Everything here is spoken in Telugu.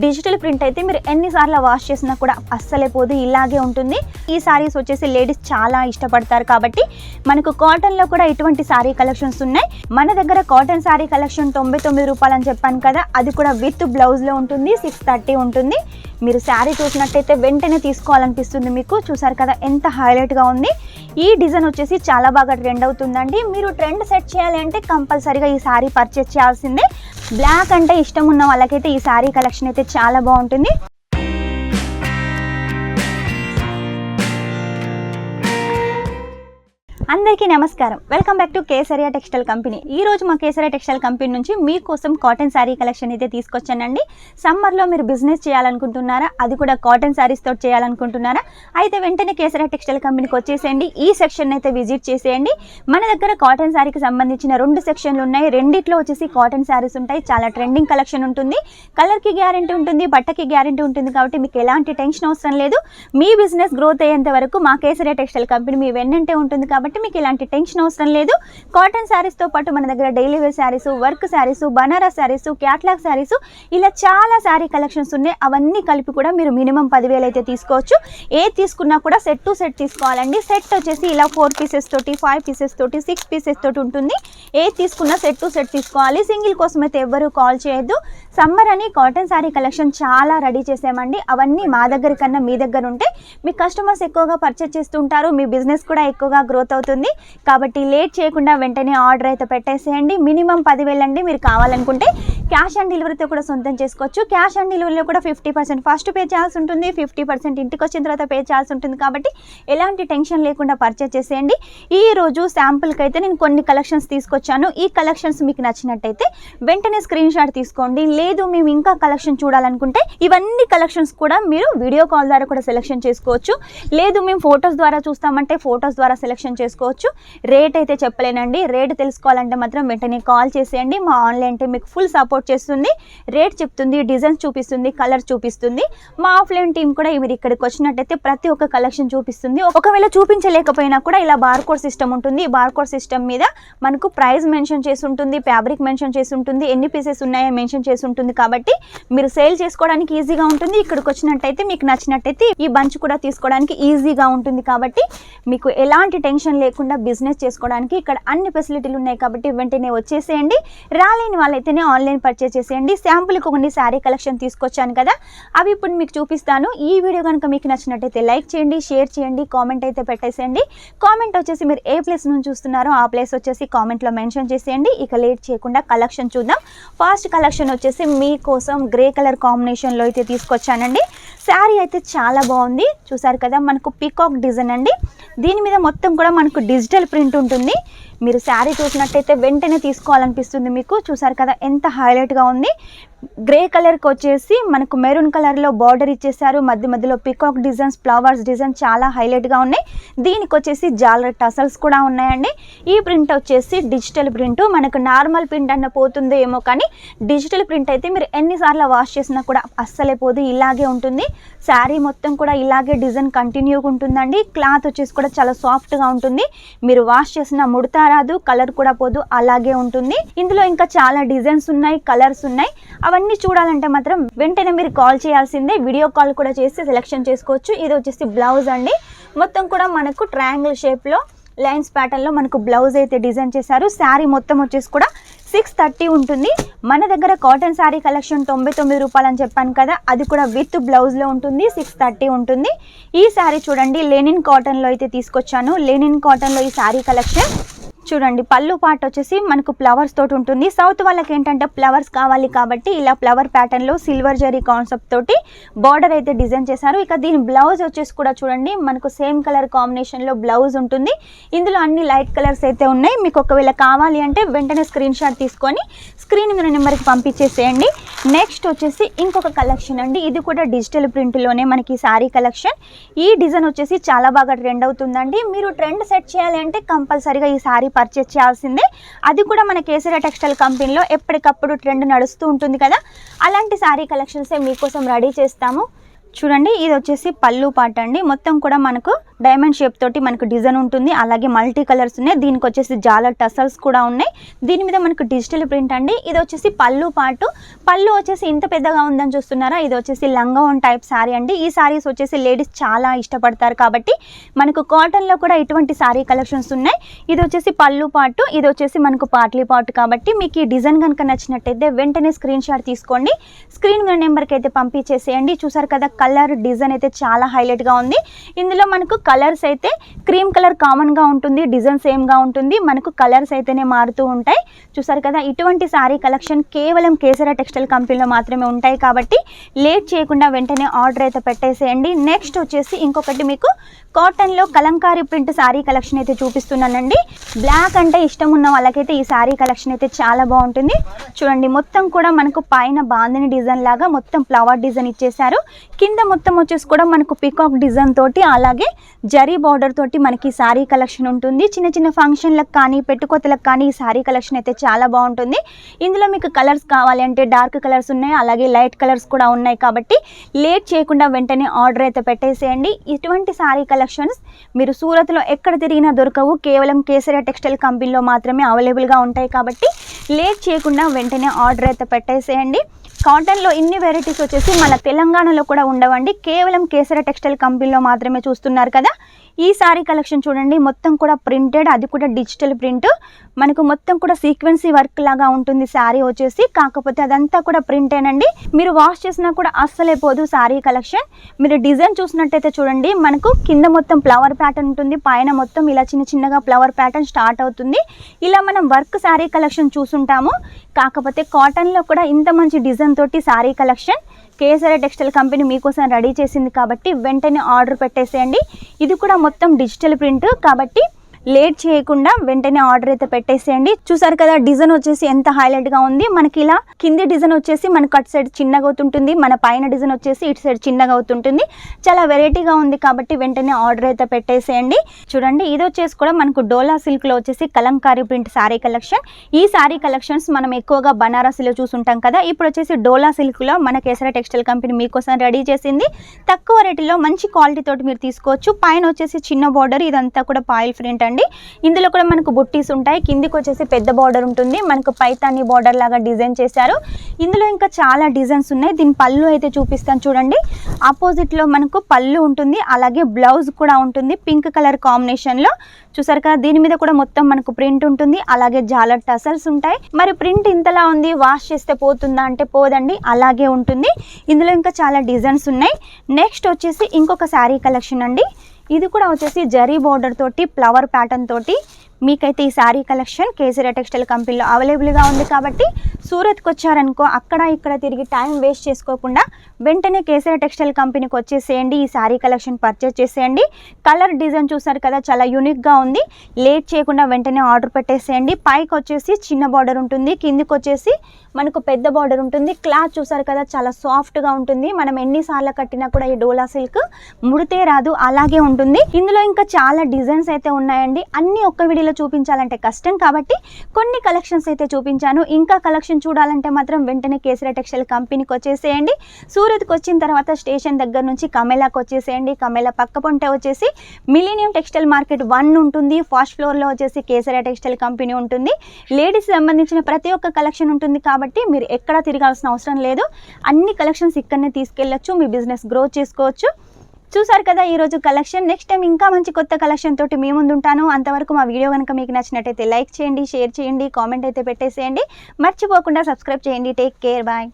డిజిటల్ ప్రింట్ అయితే మీరు ఎన్నిసార్లు వాష్ చేసినా కూడా అస్సలే పోదు, ఇలాగే ఉంటుంది. ఈ సారీస్ వచ్చేసి లేడీస్ చాలా ఇష్టపడతారు కాబట్టి మనకు కాటన్లో కూడా ఇటువంటి సారీ కలెక్షన్స్ ఉన్నాయి. మన దగ్గర కాటన్ సారీ కలెక్షన్ 99 రూపాయలు అని చెప్పాను కదా, అది కూడా విత్ బ్లౌజ్లో ఉంటుంది. 630 ఉంటుంది. మీరు శారీ చూసినట్టయితే వెంటనే తీసుకోవాలనిపిస్తుంది. మీకు చూసారు కదా ఎంత హైలైట్గా ఉంది. ఈ డిజైన్ వచ్చేసి చాలా బాగా ట్రెండ్ అవుతుందండి. మీరు ట్రెండ్ సెట్ చేయాలి అంటే కంపల్సరీగా ఈ శారీ పర్చేస్ చేయాల్సిందే. బ్లాక్ అంటే ఇష్టం ఉన్న వాళ్ళకైతే ఈ శారీ కలెక్షన్ అయితే చాలా బాగుంటుంది. అందరికీ నమస్కారం. Welcome back to Kesariya textile company. ఈ రోజు మా కేసరియా టెక్స్టైల్ కంపెనీ నుంచి మీకోసం కాటన్ శారీ కలెక్షన్ అయితే తీసుకొచ్చానండి. సమ్మర్లో మీరు బిజినెస్ చేయాలనుకుంటున్నారా, అది కూడా కాటన్ శారీస్ తోటి చేయాలనుకుంటున్నారా, అయితే వెంటనే కేసరియా టెక్స్టైల్ కంపెనీకి వచ్చేసేయండి. ఈ సెక్షన్ అయితే విజిట్ చేసేయండి. మన దగ్గర కాటన్ శారీకి సంబంధించిన 2 సెక్షన్లు ఉన్నాయి. రెండిట్లో వచ్చేసి కాటన్ శారీస్ ఉంటాయి. చాలా ట్రెండింగ్ కలెక్షన్ ఉంటుంది. కలర్కి గ్యారెంటీ ఉంటుంది, బట్టకి గ్యారెంటీ ఉంటుంది. కాబట్టి మీకు ఎలాంటి టెన్షన్ అవసరం లేదు. మీ బిజినెస్ గ్రోత్ అయ్యేంత వరకు మా కేసరియా టెక్స్టైల్ కంపెనీ మీ వెన్నంటే ఉంటుంది. కాబట్టి మీకు ఇలాంటి టెన్షన్ అవసరం లేదు. కాటన్ శారీస్తో పాటు మన దగ్గర daily wear sarees, work sarees, Banaras sarees, catalogue sarees, ఇలా చాలా శారీ కలెక్షన్స్ ఉన్నాయి. అవన్నీ కలిపి కూడా మీరు మినిమం 10,000 అయితే తీసుకోవచ్చు. ఏ తీసుకున్నా కూడా సెట్ టు సెట్ తీసుకోవాలండి. సెట్ వచ్చేసి ఇలా 4 పీసెస్ తోటి, 5 పీసెస్ తోటి, 6 పీసెస్ తోటి ఉంటుంది. ఏ తీసుకున్నా సెట్ టు సెట్ తీసుకోవాలి. సింగిల్ కోసం అయితే ఎవ్వరూ కాల్ చేయొద్దు. సమ్మర్ అని కాటన్ శారీ కలెక్షన్ చాలా రెడీ చేసామండి. అవన్నీ మా దగ్గర కన్నా మీ దగ్గర ఉంటే మీ కస్టమర్స్ ఎక్కువగా పర్చేస్ చేస్తుంటారు. మీ బిజినెస్ కూడా ఎక్కువగా గ్రోత్ అవుతుంది. కాబట్టి లేట్ చేయకుండా వెంటనే ఆర్డర్ అయితే పెట్టేసేయండి. మినిమం 10,000 అండి. మీరు కావాలనుకుంటే క్యాష్ ఆన్ డెలివరీతో కూడా సొంతం చేసుకోవచ్చు. క్యాష్ ఆన్ డెలివరీలో కూడా 50% ఫస్ట్ పే చేయాల్సి ఉంటుంది, 50% ఇంటికి వచ్చిన తర్వాత పే చేయాల్సి ఉంటుంది. కాబట్టి ఎలాంటి టెన్షన్ లేకుండా పర్చేస్ చేసేయండి. ఈ రోజు శాంపుల్కి అయితే నేను కొన్ని కలెక్షన్స్ తీసుకొచ్చాను. ఈ కలెక్షన్స్ మీకు నచ్చినట్టయితే వెంటనే స్క్రీన్ షాట్ తీసుకోండి. లేదు మేము ఇంకా కలెక్షన్ చూడాలనుకుంటే ఇవన్నీ కలెక్షన్స్ కూడా మీరు వీడియో కాల్ ద్వారా కూడా సెలెక్షన్ చేసుకోవచ్చు. లేదు మేము ఫొటోస్ ద్వారా చూస్తామంటే ఫొటోస్ ద్వారా సెలెక్షన్ చేసుకోవచ్చు. రేట్ అయితే చెప్పలేనండి. రేట్ తెలుసుకోవాలంటే మాత్రం వెంటనే కాల్ చేసేయండి. మా ఆన్లైన్ టీమ్ మీకు ఫుల్ సపోర్ట్ చేస్తుంది. రేట్ చెప్తుంది, డిజైన్స్ చూపిస్తుంది, కలర్ చూపిస్తుంది. మా ఆఫ్లైన్ టీం కూడా మీరు ఇక్కడికి వచ్చినట్టయితే ప్రతి ఒక్క కలెక్షన్ చూపిస్తుంది. ఒకవేళ చూపించలేకపోయినా కూడా ఇలా బార్కోడ్ సిస్టమ్ ఉంటుంది. ఈ బార్కోడ్ సిస్టమ్ మీద మనకు ప్రైస్ మెన్షన్ చేసి ఉంటుంది, ఫ్యాబ్రిక్ మెన్షన్ చేసి ఉంటుంది, ఎన్ని పీసెస్ ఉన్నాయో మెన్షన్ చేసి ఉంటుంది. కాబట్టి మీరు సేల్ చేసుకోవడానికి ఈజీగా ఉంటుంది. ఇక్కడికి వచ్చినట్టయితే మీకు నచ్చినట్టయితే ఈ బంచ్ కూడా తీసుకోవడానికి ఈజీగా ఉంటుంది. కాబట్టి మీకు ఎలాంటి టెన్షన్ లేకుండా బిజినెస్ చేసుకోవడానికి ఇక్కడ అన్ని ఫెసిలిటీలు ఉన్నాయి. కాబట్టి వెంటనే వచ్చేసేయండి. రాలేని వాళ్ళైతేనే ఆన్లైన్ పర్చేస్ చేసేయండి. శాంపుల్కి కొన్ని శారీ కలెక్షన్ తీసుకొచ్చాను కదా, అవి ఇప్పుడు మీకు చూపిస్తాను. ఈ వీడియో కనుక మీకు నచ్చినట్టయితే లైక్ చేయండి, షేర్ చేయండి, కామెంట్ అయితే పెట్టేసేయండి. కామెంట్ వచ్చేసి మీరు ఏ ప్లేస్ నుంచి చూస్తున్నారో ఆ ప్లేస్ వచ్చేసి కామెంట్లో మెన్షన్ చేసేయండి. ఇక లేట్ చేయకుండా కలెక్షన్ చూద్దాం. ఫస్ట్ కలెక్షన్ వచ్చేసి మీకోసం గ్రే కలర్ కాంబినేషన్లో అయితే తీసుకొచ్చానండి. శారీ అయితే చాలా బాగుంది. చూసారు కదా మనకు పీకాక్ డిజైన్ అండి. దీని మీద మొత్తం కూడా మనకు డిజిటల్ ప్రింట్ ఉంటుంది. మీరు శారీ చూసినట్టయితే వెంటనే తీసుకోవాలనిపిస్తుంది. మీకు చూసారు కదా ఎంత హైలైట్గా ఉంది. గ్రే కలర్కి వచ్చేసి మనకు మెరూన్ కలర్లో బార్డర్ ఇచ్చేసారు. మధ్య మధ్యలో పికాక్ డిజైన్స్, ఫ్లవర్స్ డిజైన్ చాలా హైలైట్గా ఉన్నాయి. దీనికి వచ్చేసి జాలర్ టసల్స్ కూడా ఉన్నాయండి. ఈ ప్రింట్ వచ్చేసి డిజిటల్ ప్రింట్. మనకు నార్మల్ ప్రింట్ అన్న పోతుందో ఏమో, కానీ డిజిటల్ ప్రింట్ అయితే మీరు ఎన్నిసార్లు వాష్ చేసినా కూడా అస్సలే పోదు, ఇలాగే ఉంటుంది. శారీ మొత్తం కూడా ఇలాగే డిజైన్ కంటిన్యూగా ఉంటుందండి. క్లాత్ వచ్చేసి కూడా చాలా సాఫ్ట్గా ఉంటుంది. మీరు వాష్ చేసిన ముడత రాదు, కలర్ కూడా పోదు, అలాగే ఉంటుంది. ఇందులో ఇంకా చాలా డిజైన్స్ ఉన్నాయి, కలర్స్ ఉన్నాయి. అవన్నీ చూడాలంటే మాత్రం వెంటనే మీరు కాల్ చేయాల్సిందే. వీడియో కాల్ కూడా చేసి సెలెక్షన్ చేసుకోవచ్చు. ఇది వచ్చేసి బ్లౌజ్ అండి. మొత్తం కూడా మనకు ట్రయాంగిల్ షేప్లో లైన్స్ ప్యాటర్న్లో మనకు బ్లౌజ్ అయితే డిజైన్ చేశారు. శారీ మొత్తం వచ్చేసి కూడా 630 ఉంటుంది. మన దగ్గర కాటన్ శారీ కలెక్షన్ 99 రూపాయలు అని చెప్పాను కదా, అది కూడా విత్ బ్లౌజ్లో ఉంటుంది. 630 ఉంటుంది. ఈ శారీ చూడండి లెనిన్ కాటన్లో అయితే తీసుకొచ్చాను. లెనిన్ కాటన్లో ఈ శారీ కలెక్షన్ చూడండి. పళ్ళు పార్ట్ వచ్చేసి మనకు ఫ్లవర్స్ తోటి ఉంటుంది. సౌత్ వాళ్ళకి ఏంటంటే ఫ్లవర్స్ కావాలి కాబట్టి ఇలా ఫ్లవర్ ప్యాటర్న్లో సిల్వర్ జరీ కాన్సెప్ట్ తోటి బార్డర్ అయితే డిజైన్ చేశారు. ఇక దీని బ్లౌజ్ వచ్చేసి కూడా చూడండి మనకు సేమ్ కలర్ కాంబినేషన్లో బ్లౌజ్ ఉంటుంది. ఇందులో అన్ని లైట్ కలర్స్ అయితే ఉన్నాయి. మీకు ఒకవేళ కావాలి అంటే వెంటనే స్క్రీన్ షాట్ తీసుకొని స్క్రీన్ మీద నెంబర్కి పంపించేసేయండి. నెక్స్ట్ వచ్చేసి ఇంకొక కలెక్షన్ అండి. ఇది కూడా డిజిటల్ ప్రింట్లోనే మనకి శారీ కలెక్షన్. ఈ డిజైన్ వచ్చేసి చాలా బాగా ట్రెండ్ అవుతుందండి. మీరు ట్రెండ్ సెట్ చేయాలి అంటే కంపల్సరీగా ఈ శారీ పర్చేస్ చేయాల్సిందే. అది కూడా మన కేసరియా టెక్స్టైల్ కంపెనీలో ఎప్పటికప్పుడు ట్రెండ్ నడుస్తూ ఉంటుంది కదా, అలాంటి శారీ కలెక్షన్సే మీకోసం రెడీ చేస్తాము. చూడండి ఇది వచ్చేసి పళ్ళు పాట అండి. మొత్తం కూడా మనకు డైమండ్ షేప్ తోటి మనకు డిజైన్ ఉంటుంది, అలాగే మల్టీ కలర్స్ ఉన్నాయి. దీనికి వచ్చేసి జాలర్ టసల్స్ కూడా ఉన్నాయి. దీని మీద మనకు డిజిటల్ ప్రింట్ అండి. ఇది వచ్చేసి పళ్ళు పాటు, పళ్ళు వచ్చేసి ఇంత పెద్దగా ఉందని చూస్తున్నారా, ఇది వచ్చేసి లంగావోన్ టైప్ శారీ అండి. ఈ శారీస్ వచ్చేసి లేడీస్ చాలా ఇష్టపడతారు కాబట్టి మనకు కాటన్లో కూడా ఇటువంటి శారీ కలెక్షన్స్ ఉన్నాయి. ఇది వచ్చేసి పళ్ళు పాటు, ఇది వచ్చేసి మనకు పాట్లీ పాటు. కాబట్టి మీకు ఈ డిజైన్ కనుక నచ్చినట్టయితే వెంటనే స్క్రీన్ షాట్ తీసుకోండి, స్క్రీన్ నెంబర్కి అయితే పంపించేసేయండి. చూసారు కదా కలర్ డిజైన్ అయితే చాలా హైలైట్గా ఉంది. ఇందులో మనకు కలర్స్ అయితే క్రీమ్ కలర్ కామన్గా ఉంటుంది, డిజైన్ సేమ్గా ఉంటుంది, మనకు కలర్స్ అయితేనే మారుతూ ఉంటాయి. చూసారు కదా ఇటువంటి శారీ కలెక్షన్ కేవలం కేసరా టెక్స్టైల్ కంపెనీలో మాత్రమే ఉంటాయి. కాబట్టి లేట్ చేయకుండా వెంటనే ఆర్డర్ అయితే పెట్టేసేయండి. నెక్స్ట్ వచ్చేసి ఇంకొకటి మీకు కాటన్లో కలంకారీ ప్రింట్ శారీ కలెక్షన్ అయితే చూపిస్తున్నానండి. బ్లాక్ అంటే ఇష్టం ఉన్న వాళ్ళకైతే ఈ శారీ కలెక్షన్ అయితే చాలా బాగుంటుంది. చూడండి మొత్తం కూడా మనకు పైన బాందిని డిజైన్ లాగా మొత్తం ఫ్లవర్ డిజైన్ ఇచ్చేసారు. కింద మొత్తం వచ్చేసి కూడా మనకు పికాక్ డిజైన్ తోటి అలాగే జరీ బార్డర్ తోటి మనకి శారీ కలెక్షన్ ఉంటుంది. చిన్న చిన్న ఫంక్షన్లకు కానీ పెట్టుకోతలకు కానీ ఈ శారీ కలెక్షన్ అయితే చాలా బాగుంటుంది. ఇందులో మీకు కలర్స్ కావాలి అంటే డార్క్ కలర్స్ ఉన్నాయి, అలాగే లైట్ కలర్స్ కూడా ఉన్నాయి. కాబట్టి లేట్ చేయకుండా వెంటనే ఆర్డర్ అయితే పెట్టేసేయండి. ఇటువంటి శారీ కలెక్షన్స్ మీరు సూరత్లో ఎక్కడ తిరిగినా దొరకవు, కేవలం కేసరియా టెక్స్టైల్ కంపెనీలో మాత్రమే అవైలబుల్గా ఉంటాయి. కాబట్టి లేట్ చేయకుండా వెంటనే ఆర్డర్ అయితే పెట్టేసేయండి. కాటన్లో ఇన్ని వెరైటీస్ వచ్చేసి మన తెలంగాణలో కూడా ఉండవండి, కేవలం కేసరా టెక్స్టైల్ కంపెనీలో మాత్రమే చూస్తున్నారు కదా. ఈ శారీ కలెక్షన్ చూడండి మొత్తం కూడా ప్రింటెడ్, అది కూడా డిజిటల్ ప్రింట్, మనకు మొత్తం కూడా సీక్వెన్సీ వర్క్ లాగా ఉంటుంది శారీ వచ్చేసి. కాకపోతే అదంతా కూడా ప్రింటేనండి, మీరు వాష్ చేసినా కూడా అస్సలే పోదు శారీ కలెక్షన్. మీరు డిజైన్ చూసినట్టయితే చూడండి మనకు కింద మొత్తం ఫ్లవర్ ప్యాటర్న్ ఉంటుంది, పైన మొత్తం ఇలా చిన్న చిన్నగా ఫ్లవర్ ప్యాటర్న్ స్టార్ట్ అవుతుంది. ఇలా మనం వర్క్ శారీ కలెక్షన్ చూసుంటాము. కాకపోతే కాటన్లో కూడా ఇంత మంచి డిజైన్ తోటి sari collection Keesara textile company మీకోసం రెడీ చేసింది. కాబట్టి వెంటనే ఆర్డర్ పెట్టేసేయండి. ఇది కూడా మొత్తం డిజిటల్ ప్రింట్ కాబట్టి లేట్ చేయకుండా వెంటనే ఆర్డర్ అయితే పెట్టేసేయండి. చూసారు కదా డిజైన్ వచ్చేసి ఎంత హైలైట్గా ఉంది. మనకి ఇలా కింది డిజైన్ వచ్చేసి మనకు అటు సైడ్ చిన్నగా అవుతుంటుంది, మన పైన డిజైన్ వచ్చేసి ఇటు సైడ్ చిన్నగా అవుతుంటుంది. చాలా వెరైటీగా ఉంది కాబట్టి వెంటనే ఆర్డర్ అయితే పెట్టేసేయండి. చూడండి ఇది వచ్చేసి కూడా మనకు డోలా సిల్క్లో వచ్చేసి కలంకారీ ప్రింట్ శారీ కలెక్షన్. ఈ శారీ కలెక్షన్స్ మనం ఎక్కువగా బనారస్లో చూసుంటాం కదా, ఇప్పుడు వచ్చేసి డోలా సిల్క్లో మన కేసరా టెక్స్టైల్ కంపెనీ మీకోసం రెడీ చేసింది. తక్కువ రేటులో మంచి క్వాలిటీ తోటి మీరు తీసుకోవచ్చు. పైన వచ్చేసి చిన్న బార్డర్, ఇదంతా కూడా పాయిల్ ప్రింట్ అండి. ఇందులో కూడా మనకు బుట్టీస్ ఉంటాయి, కిందికి వచ్చేసి పెద్ద బార్డర్ ఉంటుంది, మనకు పైతాని బార్డర్ లాగా డిజైన్ చేశారు. ఇందులో ఇంకా చాలా డిజైన్స్ ఉన్నాయి. దీని పళ్ళు అయితే చూపిస్తాను చూడండి. ఆపోజిట్లో మనకు పళ్ళు ఉంటుంది, అలాగే బ్లౌజ్ కూడా ఉంటుంది పింక్ కలర్ కాంబినేషన్లో. చూసారు కదా దీని మీద కూడా మొత్తం మనకు ప్రింట్ ఉంటుంది, అలాగే జాలర్ టసల్స్ ఉంటాయి. మరి ప్రింట్ ఇంతలా ఉంది, వాష్ చేస్తే పోతుందా అంటే పోదండి, అలాగే ఉంటుంది. ఇందులో ఇంకా చాలా డిజైన్స్ ఉన్నాయి. నెక్స్ట్ వచ్చేసి ఇంకొక శారీ కలెక్షన్ అండి. ఇది కూడా వచ్చేసి జరీ బార్డర్ తోటి ఫ్లవర్ ప్యాటర్న్ తోటి మీకైతే ఈ శారీ కలెక్షన్ కేసరియా టెక్స్టైల్ కంపెనీలో అవైలబుల్గా ఉంది. కాబట్టి సూరత్కి వచ్చారనుకో అక్కడ ఇక్కడ తిరిగి టైం వేస్ట్ చేసుకోకుండా వెంటనే కేసరియా టెక్స్టైల్ కంపెనీకి వచ్చేసేయండి. ఈ శారీ కలెక్షన్ పర్చేస్ చేసేయండి. కలర్ డిజైన్ చూసారు కదా చాలా యూనిక్గా ఉంది. లేట్ చేయకుండా వెంటనే ఆర్డర్ పెట్టేసేయండి. పైకి వచ్చేసి చిన్న బార్డర్ ఉంటుంది, కిందికి వచ్చేసి మనకు పెద్ద బార్డర్ ఉంటుంది. క్లాత్ చూసారు కదా చాలా సాఫ్ట్గా ఉంటుంది. మనం ఎన్నిసార్లు కట్టినా కూడా ఈ డోలా సిల్క్ ముడితే రాదు, అలాగే ఉంటుంది. ఇందులో ఇంకా చాలా డిజైన్స్ అయితే ఉన్నాయండి. అన్ని ఒక్క వీడియోలో చూపించాలంటే కష్టం కాబట్టి కొన్ని కలెక్షన్స్ అయితే చూపించాను. ఇంకా కలెక్షన్ చూడాలంటే మాత్రం వెంటనే కేసరియా టెక్స్టైల్ కంపెనీకి వచ్చేసేయండి. సూరత్కి వచ్చిన తర్వాత స్టేషన్ దగ్గర నుంచి కమేలాకి వచ్చేసేయండి. కమేలా పక్క పొంటే వచ్చేసి మిలీనియం టెక్స్టైల్ మార్కెట్ 1 ఉంటుంది. ఫస్ట్ ఫ్లోర్లో వచ్చేసి కేసరియా టెక్స్టైల్ కంపెనీ ఉంటుంది. లేడీస్ సంబంధించిన ప్రతి ఒక్క కలెక్షన్ ఉంటుంది కాబట్టి మీరు ఎక్కడా తిరగాల్సిన అవసరం లేదు. అన్ని కలెక్షన్స్ ఇక్కడనే తీసుకెళ్ళొచ్చు, మీ బిజినెస్ గ్రో చేసుకోవచ్చు. చూసారు కదా ఈరోజు కలెక్షన్. నెక్స్ట్ టైం ఇంకా మంచి కొత్త కలెక్షన్ తోటి మీ ముందు ఉంటాను. అంతవరకు మా వీడియో కనుక మీకు నచ్చినట్టయితే లైక్ చేయండి, షేర్ చేయండి, కామెంట్ అయితే పెట్టేసేయండి. మర్చిపోకుండా సబ్స్క్రైబ్ చేయండి. Take care, bye.